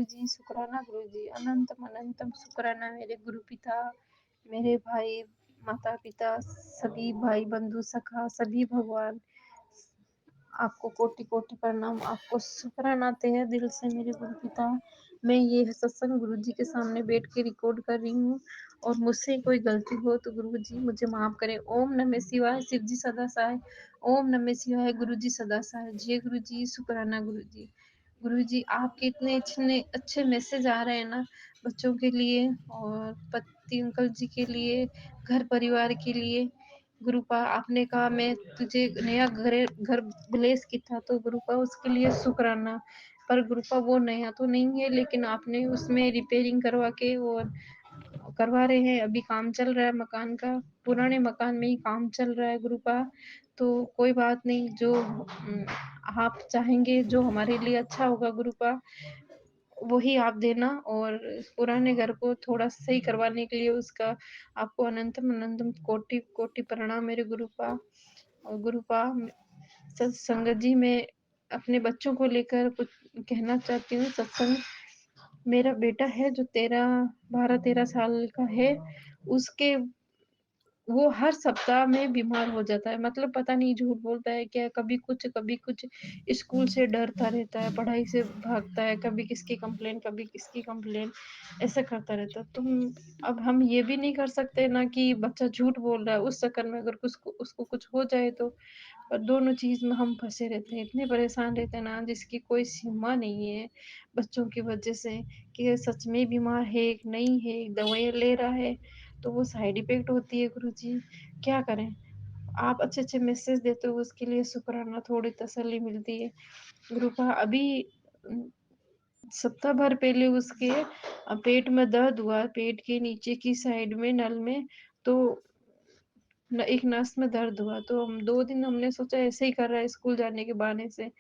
गुरुजी, शुक्राना गुरुजी, अनंतम अनंतम शुक्राना मेरे गुरु पिता, मेरे भाई, माता-पिता, सभी भाई बंधु सखा, सभी भगवान, आपको कोटि-कोटि प्रणाम, आपको शुक्राना तहे दिल से मेरे गुरु पिता। मैं ये सत्संग गुरुजी के सामने बैठ के रिकॉर्ड कर रही हूँ और मुझसे कोई गलती हो तो गुरुजी मुझे माफ करें। ओम नमः शिवाय, शिव जी सदा सहाय। ओम नमः शिवाय, गुरुजी सदा सहाय। जय गुरुजी, शुक्राना गुरुजी। गुरुजी आपके इतने अच्छे अच्छे मैसेज आ रहे हैं ना बच्चों के लिए और पति अंकल जी के लिए, घर परिवार के लिए। गुरुपा आपने कहा मैं तुझे नया घर ब्लेस की था तो गुरुपा उसके लिए शुक्राना। पर गुरुपा वो नया तो नहीं है लेकिन आपने उसमें रिपेयरिंग करवा के और करवा रहे हैं। अभी काम चल रहा है मकान का, पुराने मकान में ही काम चल रहा है गुरुपा। तो कोई बात नहीं, जो आप चाहेंगे जो हमारे लिए अच्छा होगा गुरुपा वही आप देना। और पुराने घर को थोड़ा सही करवाने के लिए उसका आपको अनंतम अनंतम कोटि कोटि प्रणाम मेरे गुरुपा। और गुरुपा सत्संग जी में अपने बच्चों को लेकर कुछ कहना चाहती हूँ। सत्संग मेरा बेटा है जो 12-13 साल का है, उसके वो हर सप्ताह में बीमार हो जाता है। मतलब पता नहीं झूठ बोलता है क्या, कभी कुछ स्कूल से डरता रहता है, पढ़ाई से भागता है, कभी किसकी कंप्लेन, ऐसा करता रहता है। अब हम ये भी नहीं कर सकते ना कि बच्चा झूठ बोल रहा है, उस चक्कर में अगर उसको कुछ हो जाए तो। और दोनों चीज़ में हम फँसे रहते हैं, इतने परेशान रहते हैं ना जिसकी कोई सीमा नहीं है बच्चों की वजह से, कि ये सच में बीमार है कि नहीं है, दवाइयाँ ले रहा है तो वो साइड इफ़ेक्ट होती है गुरुजी, क्या करें? आप अच्छे-अच्छे मैसेज देते हो उसके लिए शुक्राना, थोड़ी तसल्ली मिलती है। गुरुपा अभी सप्ताह भर पहले उसके पेट में दर्द हुआ, पेट के नीचे की साइड में नल में, तो एक नस में दर्द हुआ। तो हम 2 दिन हमने सोचा ऐसे ही कर रहा है स्कूल जाने के बहाने से।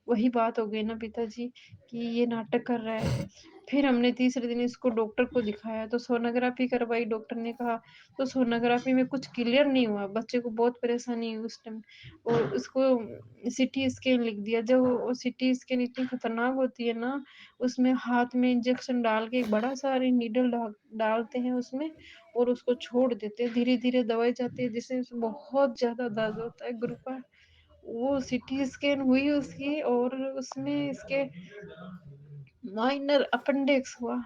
वही बात हो गई ना पिताजी कि ये नाटक कर रहा है। फिर हमने तीसरे दिन इसको डॉक्टर को दिखाया तो सोनोग्राफी करवाई, डॉक्टर ने कहा तो सोनोग्राफी में कुछ क्लियर नहीं हुआ। बच्चे को बहुत परेशानी हुई उस टाइम और उसको सीटी स्कैन लिख दिया। जब वो सीटी स्कैन इतनी खतरनाक होती है ना, उसमें हाथ में इंजेक्शन डाल के एक बड़ा सा नीडल डालते हैं उसमें और उसको छोड़ देते हैं। धीरे-धीरे दवाई जाती है जिससे बहुत ज़्यादा दर्द होता है गुरुपा। वो सीटी स्कैन हुई उसकी और उसमें इसके माइनर अपेंडिक्स हुआ।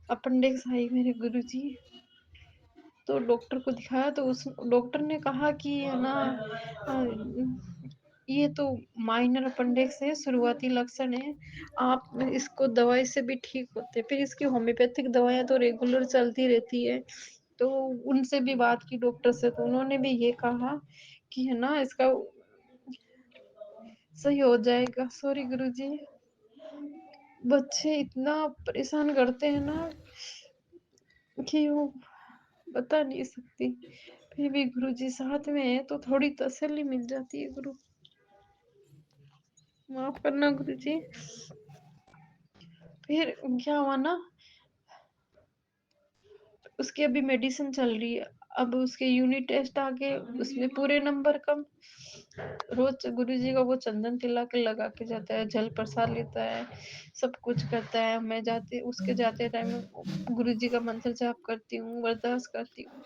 अपेंडिक्स आई मेरे गुरुजी। तो डॉक्टर को दिखाया तो उस डॉक्टर ने कहा कि है ना ये तो माइनर अपेंडिक्स है, शुरुआती लक्षण है। आप इसको दवाई से भी ठीक होते हैं। फिर इसकी होम्योपैथिक दवाइयाँ तो रेगुलर चलती रहती है। तो उनसे भी बात की डॉक्टर से तो उन्होंने भी ये कहा कि है ना इसका सही हो जाएगा। सॉरी गुरुजी, बच्चे इतना परेशान करते हैं ना कि वो बता नहीं सकती। फिर भी गुरुजी साथ में है तो थोड़ी तसल्ली मिल जाती है। गुरु माफ करना गुरुजी। फिर क्या हुआ ना, उसकी अभी मेडिसिन चल रही है। अब उसके यूनिट टेस्ट आ गए, उसमें पूरे नंबर कम। रोज गुरुजी का वो चंदन तिलक लगा के जाता है, जल प्रसाद लेता है, सब कुछ करता है। मैं जाते उसके जाते टाइम गुरुजी का मंत्र जाप करती हूँ, अरदास करती हूँ,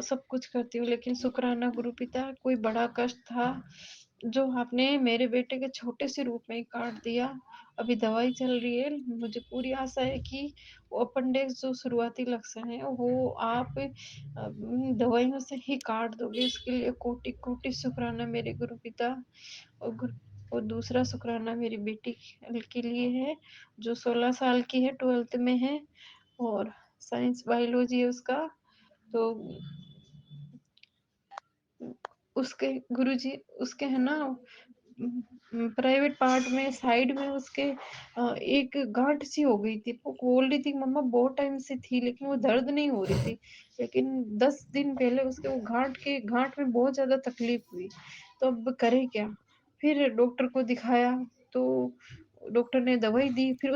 सब कुछ करती हूँ। लेकिन शुक्राना गुरु पिता, कोई बड़ा कष्ट था जो आपने मेरे बेटे के छोटे से रूप में ही काट दिया। अभी दवाई चल रही है, मुझे पूरी आशा है कि वो अपेंडिक्स जो शुरुआती लक्षण है वो आप दवाइयों से ही काट दोगे। इसके लिए कोटि कोटि शुक्राना मेरे गुरु पिता। और और दूसरा शुक्राना मेरी बेटी के लिए है जो 16 साल की है, 12th में है और साइंस बायोलॉजी है उसका। तो उसके गुरुजी उसके है ना प्राइवेट पार्ट में साइड में उसके एक गांठ सी हो गई थी। वो बोल रही थी मम्मा बहुत टाइम से थी लेकिन वो दर्द नहीं हो रही थी। लेकिन 10 दिन पहले उसके वो गांठ में बहुत ज्यादा तकलीफ हुई। तो अब करे क्या? फिर डॉक्टर को दिखाया तो डॉक्टर ने दवाई दी। फिर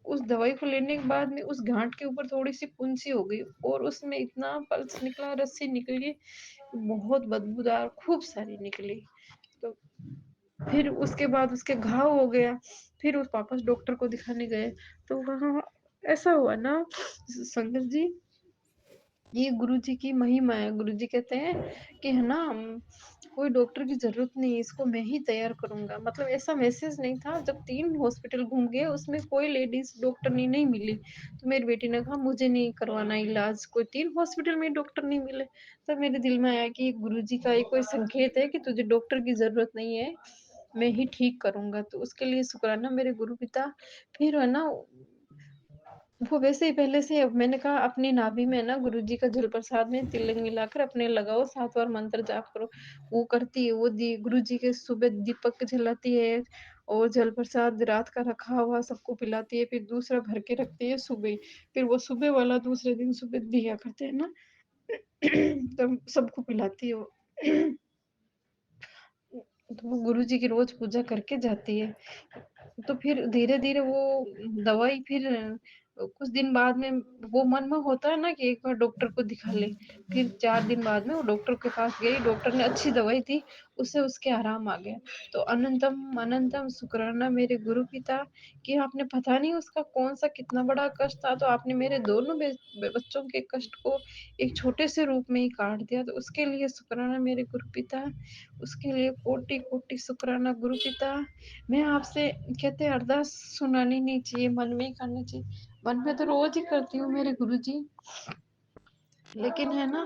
उस दवाई को लेने के बाद में उस गांठ के ऊपर थोड़ी सी पुंसी हो गई और उसमें इतना पल्स निकला, रस्सी निकली, बहुत बदबूदार खूब सारी निकली। तो फिर उसके बाद उसके घाव हो गया, फिर उस वापस डॉक्टर को दिखाने गए, तो वहाँ ऐसा हुआ ना संगत जी, ये गुरुजी की महिमा है। गुरुजी कहते हैं कि है ना कोई डॉक्टर की ज़रूरत नहीं है, इसको मैं ही तैयार करूँगा। मतलब ऐसा मैसेज नहीं था, जब 3 हॉस्पिटल घूम गए उसमें कोई लेडीज़ डॉक्टरनी नहीं मिली। तो मेरी बेटी ने कहा मुझे नहीं करवाना इलाज, कोई 3 हॉस्पिटल में डॉक्टर नहीं मिले। तब मेरे दिल में आया कि गुरुजी का ये कोई संकेत है कि तुझे डॉक्टर की ज़रूरत नहीं है, मैं ही ठीक करूँगा। तो उसके लिए शुक्राना मेरे गुरु पिता। फिर है ना वो वैसे ही पहले से अब मैंने कहा अपनी नाभि में ना गुरुजी का जल प्रसाद में तिलक मिलाकर अपने लगाओ, 7 बार मंत्र जाप करो। वो करती है, वो दी गुरुजी के सुबह दीपक जलाती है और जल प्रसाद रात का रखा हुआ सबको पिलाती है, फिर दूसरा भर के रखती है सुबह। फिर वो सुबह वाला दूसरे दिन सुबह दिया करते हैं ना तब सबको पिलाती है वो। तो वो गुरुजी की रोज पूजा करके जाती है। तो फिर धीरे-धीरे वो दवाई फिर कुछ दिन बाद में वो मन में होता है ना कि एक बार डॉक्टर को दिखा ले। फिर 4 दिन बाद में वो डॉक्टर के पास गई, डॉक्टर ने अच्छी दवाई दी, उससे उसके आराम आ गया। तो अनंतम अनंतम शुक्राना मेरे गुरु पिता कि आपने पता नहीं उसका कौन-सा कितना बड़ा कष्ट था, तो आपने मेरे दोनों बच्चों के कष्ट को एक छोटे से रूप में ही काट दिया। तो उसके लिए शुक्राना मेरे गुरु पिता, उसके लिए कोटि-कोटि शुक्राना गुरु पिता। मैं आपसे कहते हैं अरदास सुनानी नहीं चाहिए, मन में ही करनी चाहिए। मन में तो रोज ही करती हूँ मेरे गुरुजी, लेकिन है ना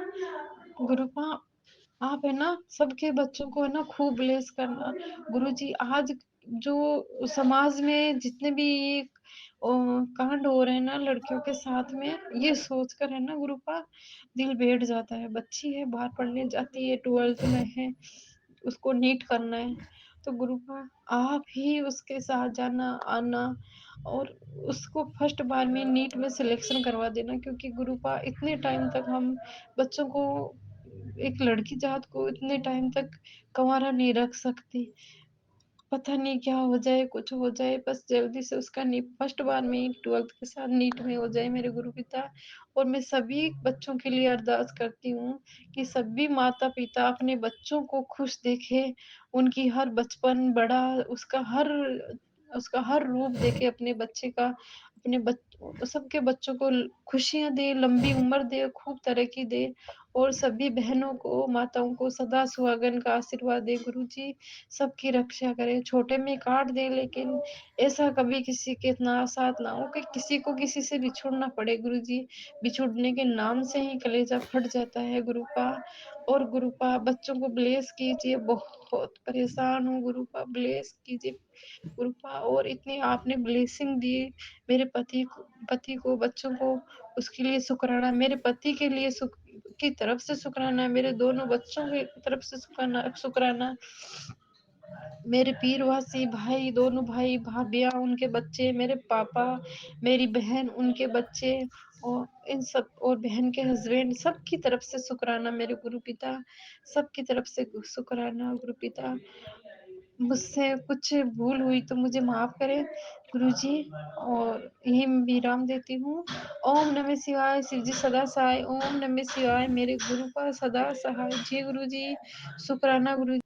गुरुपा आप है ना सबके बच्चों को है ना खूब ब्लेस करना। गुरुजी आज जो समाज में जितने भी ये कांड हो रहे हैं ना लड़कियों के साथ में, ये सोचकर है ना गुरुपा दिल बैठ जाता है। बच्ची है बाहर पढ़ने जाती है, 12th में है, उसको नीट करना है, तो गुरुपा आप ही उसके साथ जाना आना और उसको फर्स्ट बार में नीट में सिलेक्शन करवा देना, क्योंकि गुरुपा इतने टाइम तक हम बच्चों को, एक लड़की जात को इतने टाइम तक कंवारा नहीं रख सकती। पता नहीं क्या हो जाए, कुछ हो जाए, बस जल्दी से उसका नी फर्स्ट बार में ही 12th के साथ नीट में हो जाए मेरे गुरु पिता। और मैं सभी बच्चों के लिए अरदास करती हूँ कि सभी माता-पिता अपने बच्चों को खुश देखें, उनकी हर बचपन बड़ा उसका हर रूप देखे अपने बच्चे का, अपने सबके बच्चों को खुशियाँ दे, लंबी उम्र दे, खूब तरक्की दे और सभी बहनों को, माताओं को सदा सुहागन का आशीर्वाद दे गुरुजी। सबकी रक्षा करे, छोटे में काट दे लेकिन ऐसा कभी किसी के ना साथ ना हो कि किसी को किसी से बिछुड़ना पड़े गुरुजी। बिछुड़ने के नाम से ही कलेजा फट जाता है गुरुपा। और गुरुपा बच्चों को ब्लेस कीजिए, बहुत परेशान हूँ गुरुपा, ब्लेस कीजिए गुरुपा। और इतनी आपने ब्लेसिंग दी मेरे पति को बच्चों को, उसके लिए शुक्राना। मेरे पति के लिए की तरफ से शुक्राना, मेरे दोनों बच्चों की तरफ से शुक्राना। मेरे पीरवासी भाई, दोनों भाई भाभियां उनके बच्चे, मेरे पापा, मेरी बहन उनके बच्चे और इन सब और बहन के हस्बैंड, सबकी तरफ से शुक्राना मेरे गुरु पिता, सबकी तरफ से शुक्राना गुरु पिता। मुझसे कुछ भूल हुई तो मुझे माफ करें गुरुजी। और यही मैं विराम देती हूँ। ओम नमः शिवाय, शिव जी सदा सहाय। ओम नमः शिवाय, मेरे गुरु का सदा सहाय। जी गुरुजी, शुक्राना गुरु।